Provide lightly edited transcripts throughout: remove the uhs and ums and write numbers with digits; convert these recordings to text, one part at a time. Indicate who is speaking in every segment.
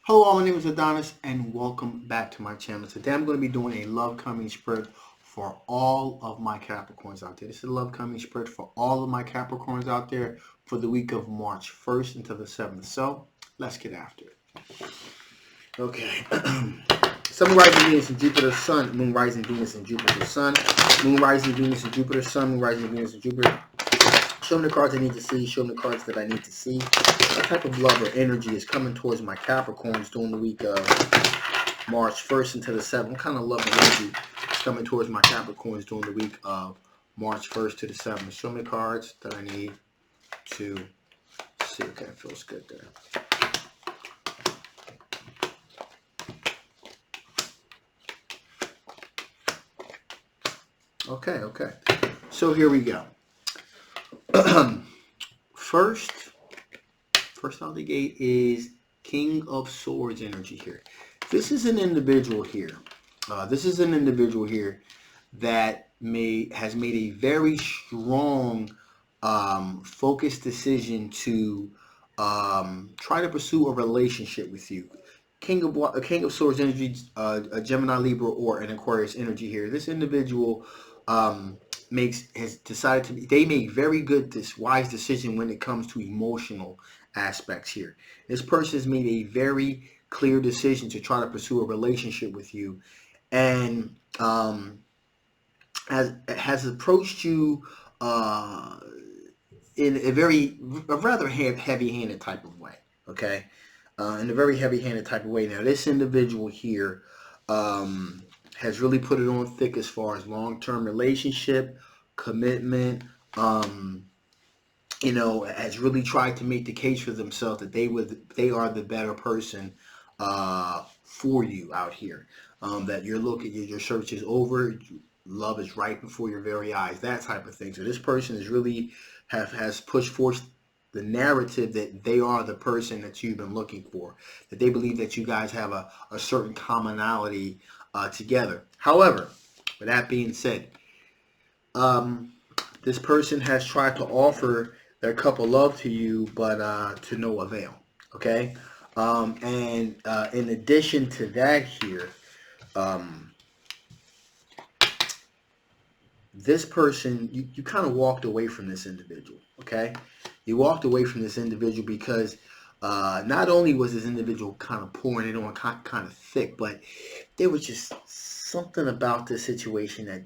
Speaker 1: Hello, all, my name is Adonis, and welcome back to my channel. Today, I'm going to be doing a love coming spread for all of my Capricorns out there. This is a love coming spread for all of my Capricorns out there for the week of March 1st until the 7th. So, let's get after it. Okay. Sun, rising Venus and Jupiter, Sun, Moon, rising Venus and Jupiter, Sun, Moon, rising Venus and Jupiter, Sun, Moon, rising Venus and Jupiter. Show me the cards I need to see. Show me the cards that I need to see. What type of love or energy is coming towards my Capricorns during the week of March 1st until the 7th? What kind of love and energy is coming towards my Capricorns during the week of March 1st to the 7th? Show me the cards that I need to see. Okay, it feels good there. Okay. So here we go. First out of the gate is King of Swords energy here. This is an individual here. That has made a very strong, focused decision to try to pursue a relationship with you. King of Swords energy, a Gemini, Libra, or an Aquarius energy here. This individual has decided to be. They make very good, wise decision when it comes to emotional aspects here. This person has made a very clear decision to try to pursue a relationship with you, and has approached you in a rather heavy-handed type of way. Okay, in a very heavy-handed type of way. Now, this individual here has really put it on thick as far as long-term relationship, commitment. Has really tried to make the case for themselves that they are the better person for you out here. That you're looking, your search is over, love is right before your very eyes, that type of thing. So this person is really has pushed forth the narrative that they are the person that you've been looking for, that they believe that you guys have a certain commonality together. However, with that being said, this person has tried to offer their cup of love to you, but to no avail. Okay, and in addition to that, here, this person, you kind of walked away from this individual. Okay, you walked away from this individual because not only was this individual kind of pouring it on kind of thick, but there was just something about this situation that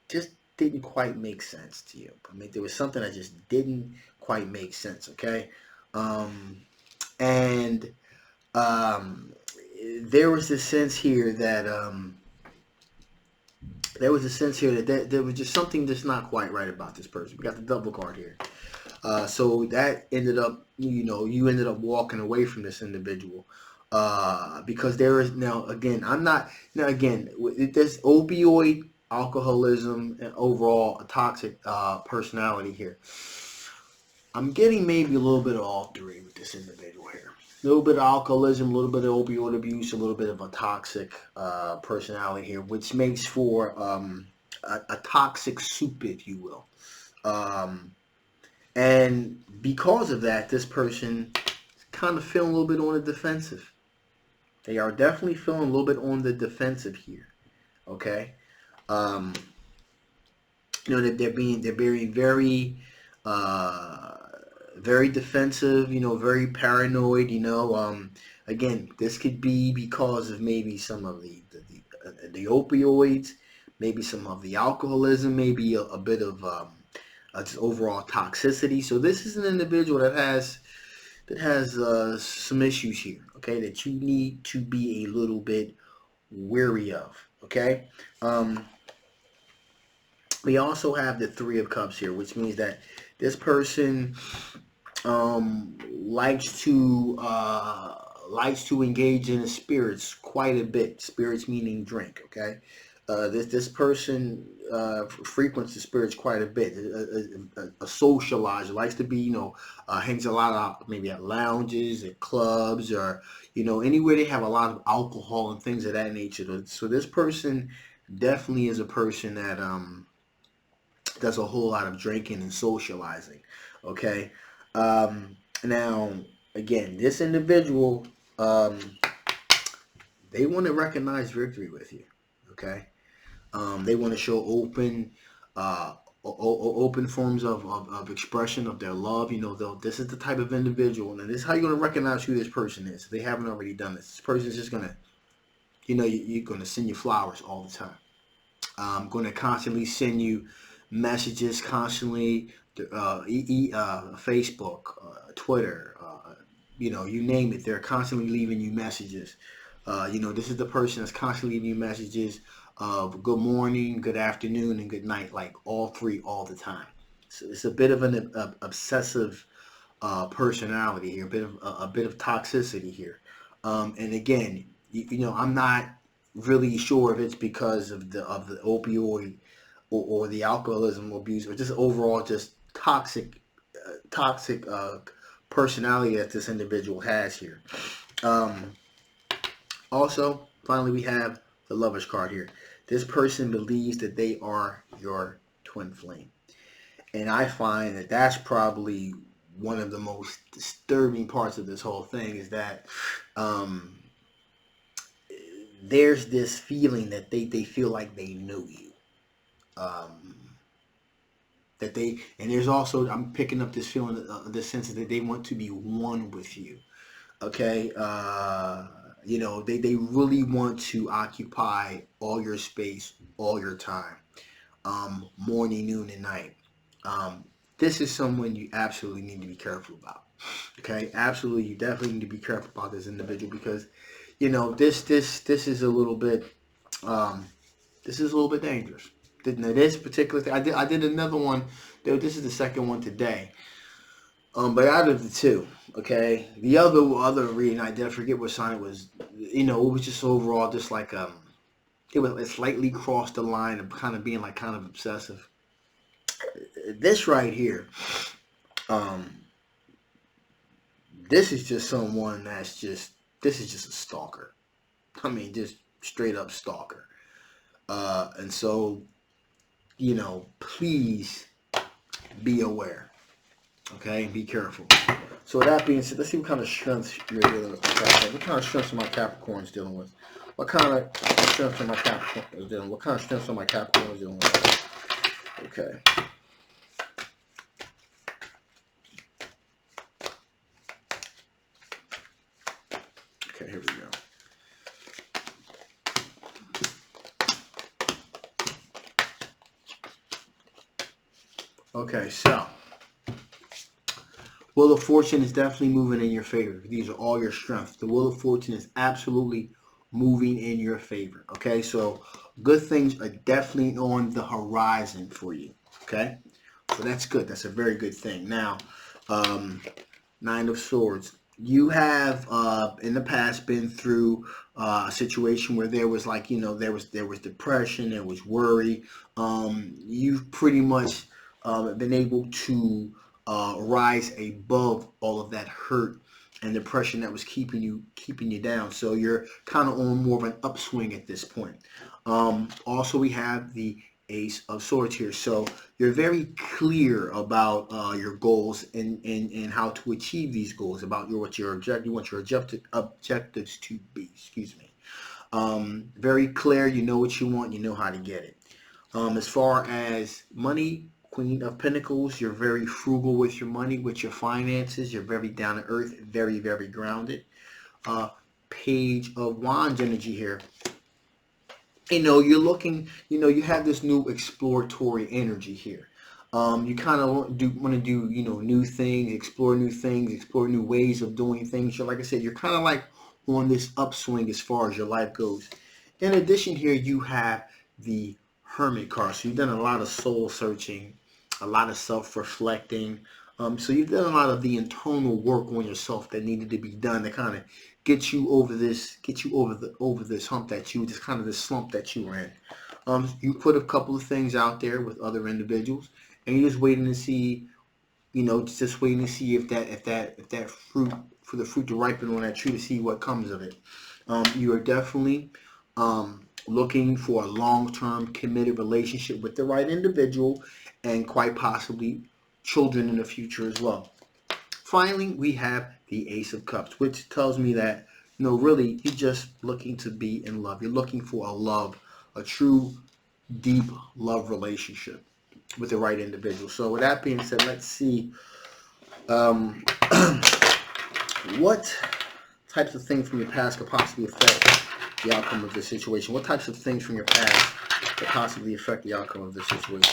Speaker 1: just didn't quite make sense to you. I mean, there was something that just didn't quite make sense. Okay, and there was this sense here that there was was just something that's not quite right about this person. We got the double card here. So that ended up, you ended up walking away from this individual because there is there's opioid, alcoholism, and overall a toxic personality here. I'm getting maybe a little bit of all three with this individual here. A little bit of alcoholism, a little bit of opioid abuse, a little bit of a toxic personality here, which makes for a toxic soup, if you will. And because of that, this person is kind of feeling a little bit on the defensive. They are definitely feeling a little bit on the defensive here. Okay, they're being very very defensive. Very paranoid. Again, this could be because of maybe some of the opioids, maybe some of the alcoholism, maybe a bit of just overall toxicity. So this is an individual that has some issues here, okay, that you need to be a little bit wary of, okay. We also have the Three of Cups here, which means that this person likes to engage in spirits quite a bit. Spirits meaning drink, okay. This person frequents the spirits quite a bit. A socializer, likes to be, hangs a lot out, maybe at lounges, at clubs, or anywhere they have a lot of alcohol and things of that nature. So this person definitely is a person that does a whole lot of drinking and socializing. Okay. Now, again, this individual they want to recognize victory with you. Okay. They want to show open, open forms of expression of their love. You know, this is the type of individual, and this is how you're going to recognize who this person is. If they haven't already done this, this person's just going to, you know, you're going to send you flowers all the time. Going to constantly send you messages, constantly, Facebook, Twitter, you know, you name it. They're constantly leaving you messages. You know, this is the person that's constantly leaving you messages of good morning, good afternoon, and good night, like all three all the time. So it's a bit of an obsessive personality here, a bit of toxicity here. And again, you know, I'm not really sure if it's because of the opioid or the alcoholism abuse or just overall just toxic personality that this individual has here. Um, Also, finally, we have the Lover's card here. This person believes that they are your twin flame. And I find that that's probably one of the most disturbing parts of this whole thing is that um, there's this feeling that they feel like they know you. Um, that they, and there's also, I'm picking up this feeling, this sense that they want to be one with you. Okay. You know, they really want to occupy all your space, all your time, morning, noon, and night. Um, this is someone you absolutely need to be careful about. Okay, absolutely, you definitely need to be careful about this individual because, you know, this is a little bit, um, this is a little bit dangerous. Now, this particular thing, I did another one. This is the second one today. But out of the two, okay, the other reading I did, I forget what sign it was. You know, it was just overall just like it slightly crossed the line of kind of being like kind of obsessive. This right here, um, this is just someone that's just this is just a stalker. I mean, just straight up stalker. And so, you know, please be aware. Okay, and be careful. So with that being said, let's see what kind of strengths you're dealing with. What kind of strengths are my Capricorns dealing with? What kind of strengths are my Capricorns dealing with? What kind of strengths are my Capricorns dealing with? Okay. Okay, here we go. Okay, so Wheel of Fortune is definitely moving in your favor. These are all your strengths. The Wheel of Fortune is absolutely moving in your favor. Okay, so good things are definitely on the horizon for you. Okay, so that's good. That's a very good thing. Now, Nine of Swords. You have in the past been through a situation where there was like, you know, there was depression, there was worry. You've pretty much been able to rise above all of that hurt and depression that was keeping you down. So you're kind of on more of an upswing at this point. Also, we have the Ace of Swords here. So you're very clear about your goals and how to achieve these goals, about what your objective, you want your objectives to be. Excuse me. Very clear. You know what you want. You know how to get it. As far as money, Queen of Pentacles, you're very frugal with your money, with your finances. You're very down to earth, very, very grounded. Page of Wands energy here. You know, you're looking, you know, you have this new exploratory energy here. You kind of want to do, you know, new things, explore new ways of doing things. So like I said, you're kind of like on this upswing as far as your life goes. In addition here, you have the Hermit card. So you've done a lot of soul searching, a lot of self-reflecting. So you've done a lot of the internal work on yourself that needed to be done to kind of get you over this hump that you just kind of the slump that you were in. You put a couple of things out there with other individuals, and you're just waiting to see, you know, just waiting to see if that fruit, for the fruit to ripen on that tree, to see what comes of it. You are definitely looking for a long-term committed relationship with the right individual, and quite possibly children in the future as well. Finally, we have the Ace of Cups, which tells me that No, really, you're just looking to be in love. You're looking for a true, deep love relationship with the right individual. So with that being said, let's see um, what types of things from your past could possibly affect the outcome of this situation. What types of things from your past could possibly affect the outcome of this situation?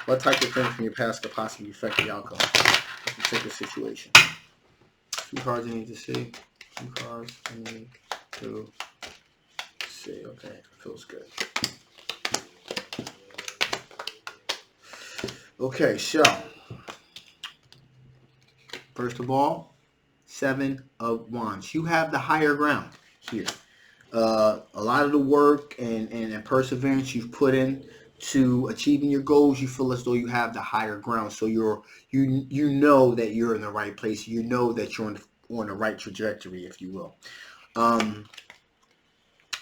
Speaker 1: What type of things from your past could possibly affect the outcome of this particular situation? Two cards I need to see. Two cards I need to see. Okay, feels good. Okay, so first of all, Seven of Wands. You have the higher ground here. A lot of the work and perseverance you've put in to achieving your goals, you feel as though you have the higher ground. So you know that you're in the right place. You know that you're on the right trajectory, if you will.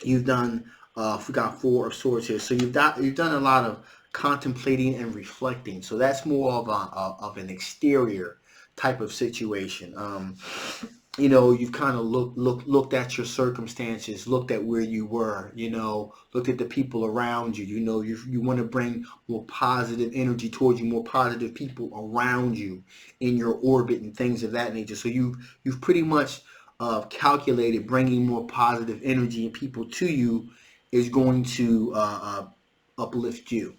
Speaker 1: You've done. We got Four of Swords here. So you've done a lot of contemplating and reflecting. So that's more of an exterior type of situation. You know, you've kind of looked at your circumstances, looked at where you were, you know, looked at the people around you. You know, you want to bring more positive energy towards you, more positive people around you in your orbit and things of that nature. So you've pretty much calculated bringing more positive energy and people to you is going to uplift you.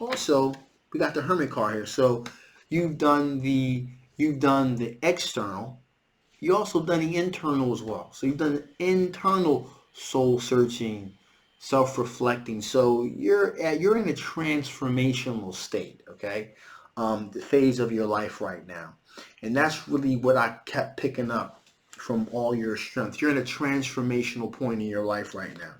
Speaker 1: Also, we got the Hermit card here. So you've done the external. You also done the internal as well. So you've done the internal soul searching, self-reflecting. So you're in a transformational state, okay? The phase of your life right now. And that's really what I kept picking up from all your strength. You're in a transformational point in your life right now.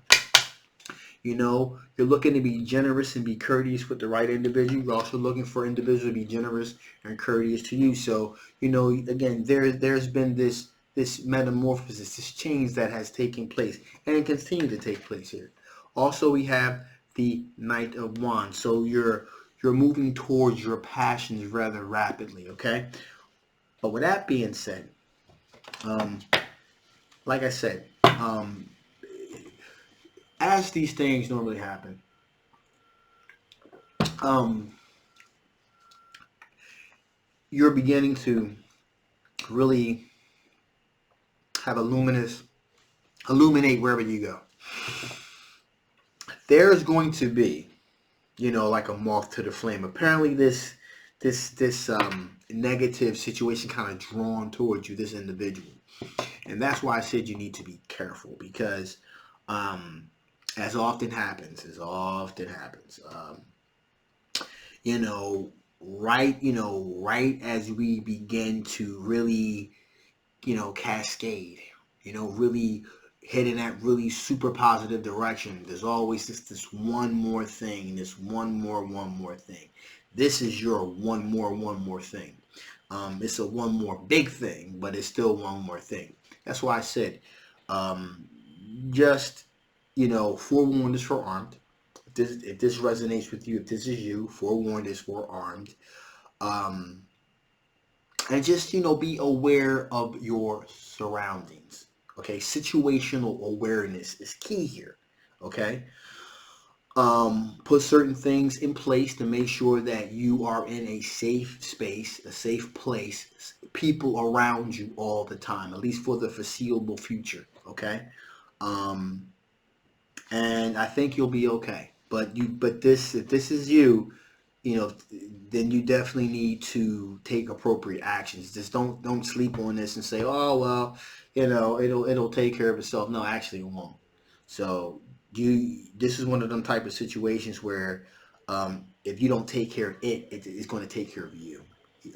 Speaker 1: You know, you're looking to be generous and be courteous with the right individual. You're also looking for individuals to be generous and courteous to you. So, you know, again, there's been this metamorphosis, this change that has taken place and it continues to take place here. Also, we have the Knight of Wands. So you're moving towards your passions rather rapidly, okay? But with that being said, like I said, as these things normally happen, you're beginning to really have illuminate wherever you go. There's going to be, you know, like a moth to the flame. Apparently this negative situation kind of drawn towards you, this individual. And that's why I said you need to be careful because as often happens, you know, right as we begin to really, you know, cascade, you know, really head in that really super positive direction, there's always this one more thing, this one more thing. This is your one more thing. It's a one more big thing, but it's still one more thing. That's why I said, just, you know, forewarned is forearmed. If this resonates with you, if this is you, forewarned is forearmed. And just, you know, be aware of your surroundings. Okay, situational awareness is key here. Okay, put certain things in place to make sure that you are in a safe space, a safe place, people around you all the time, at least for the foreseeable future. Okay, and I think you'll be okay. But if this is you, you know, then you definitely need to take appropriate actions. Just don't sleep on this and say, oh well, you know, it'll take care of itself. No, actually it won't. So this is one of them type of situations where if you don't take care of it's going to take care of you.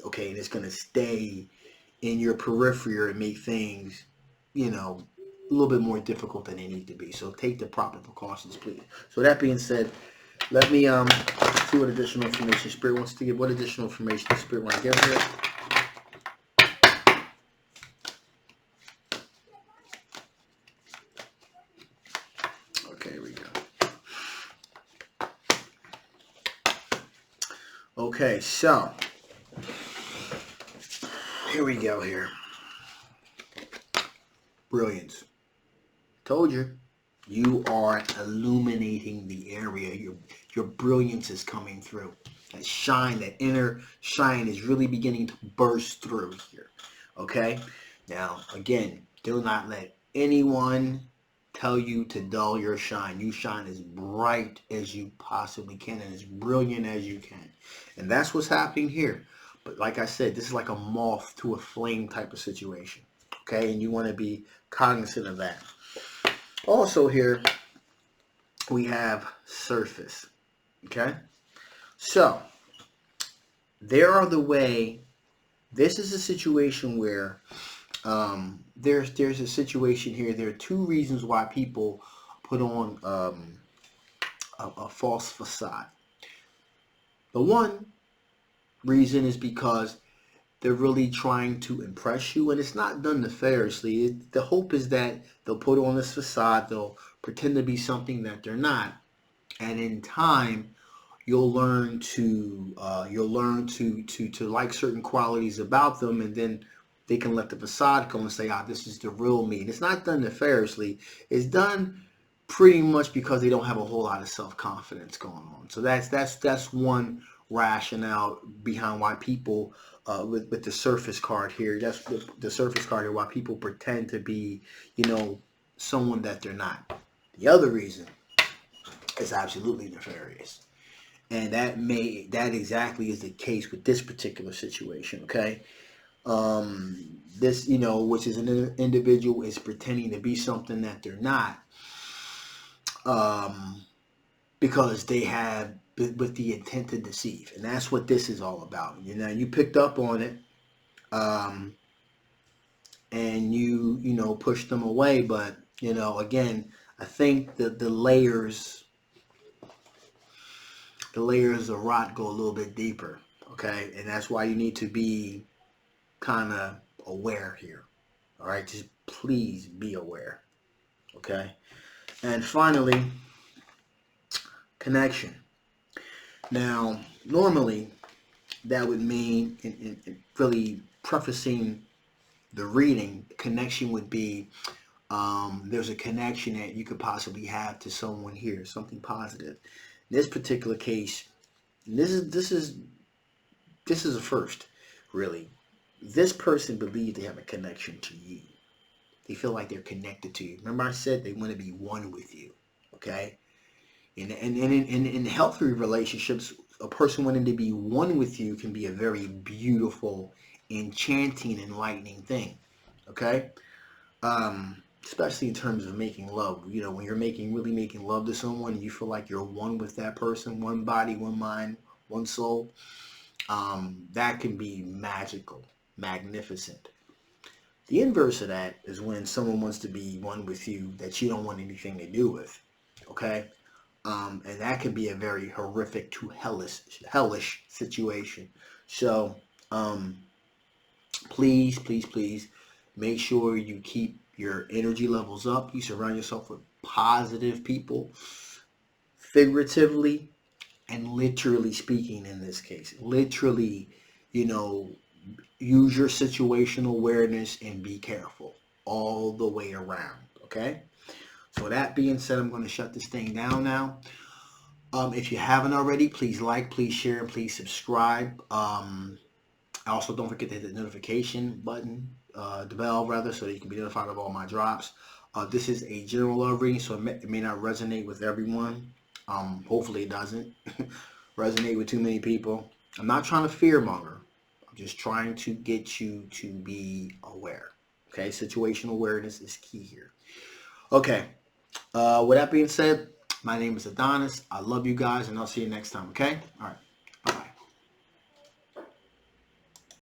Speaker 1: Okay, and it's going to stay in your periphery and make things, you know, a little bit more difficult than they need to be. So take the proper precautions, please. So that being said, let me see what additional information Spirit wants to give. What additional information the Spirit wants to give here? Okay, here we go. Okay, so here we go here. Brilliance. Told you. You are illuminating the area. Your brilliance is coming through. That shine, that inner shine is really beginning to burst through here. Okay? Now, again, do not let anyone tell you to dull your shine. You shine as bright as you possibly can and as brilliant as you can. And that's what's happening here. But like I said, this is like a moth to a flame type of situation. Okay? And you want to be cognizant of that. Also here, we have surface. Okay? So, this is a situation where there's a situation here. There are two reasons why people put on a false facade. The one reason is because they're really trying to impress you, and it's not done nefariously. The hope is that they'll put on this facade, they'll pretend to be something that they're not, and in time you'll learn to like certain qualities about them, and then they can let the facade go and say, this is the real me. And it's not done nefariously. It's done pretty much because they don't have a whole lot of self-confidence going on. So that's one rationale behind why people with the surface card here, that's the surface card here, why people pretend to be, someone that they're not. The other reason is absolutely nefarious. And that exactly is the case with this particular situation, okay? This, which is an individual is pretending to be something that they're not, because they have with the intent to deceive. And that's what this is all about. You picked up on it, and you pushed them away, but again, I think that the layers of rot go a little bit deeper, okay? And that's why you need to be kind of aware here, all right? Just please be aware, okay? And finally, connection. Now, normally, that would mean, in really prefacing the reading, connection would be there's a connection that you could possibly have to someone here, something positive. In this particular case, this is a first, really. This person believes they have a connection to you. They feel like they're connected to you. Remember I said they want to be one with you, okay? And in healthy relationships, a person wanting to be one with you can be a very beautiful, enchanting, enlightening thing, okay? Especially in terms of making love. When you're really making love to someone, and you feel like you're one with that person, one body, one mind, one soul, that can be magical, magnificent. The inverse of that is when someone wants to be one with you that you don't want anything to do with, okay? And that can be a very horrific to hellish situation. So, please, please, please make sure you keep your energy levels up. You surround yourself with positive people, figuratively and literally speaking in this case. Literally, use your situational awareness and be careful all the way around, okay? So with that being said, I'm going to shut this thing down now. If you haven't already, please like, please share, and please subscribe. Also, don't forget to hit the notification button, the bell rather, so that you can be notified of all my drops. This is a general love reading, so it may not resonate with everyone. Hopefully it doesn't resonate with too many people. I'm not trying to fearmonger. I'm just trying to get you to be aware. Okay, situational awareness is key here. Okay, with that being said, my name is Adonis. I love you guys, and I'll see you next time, okay? All right.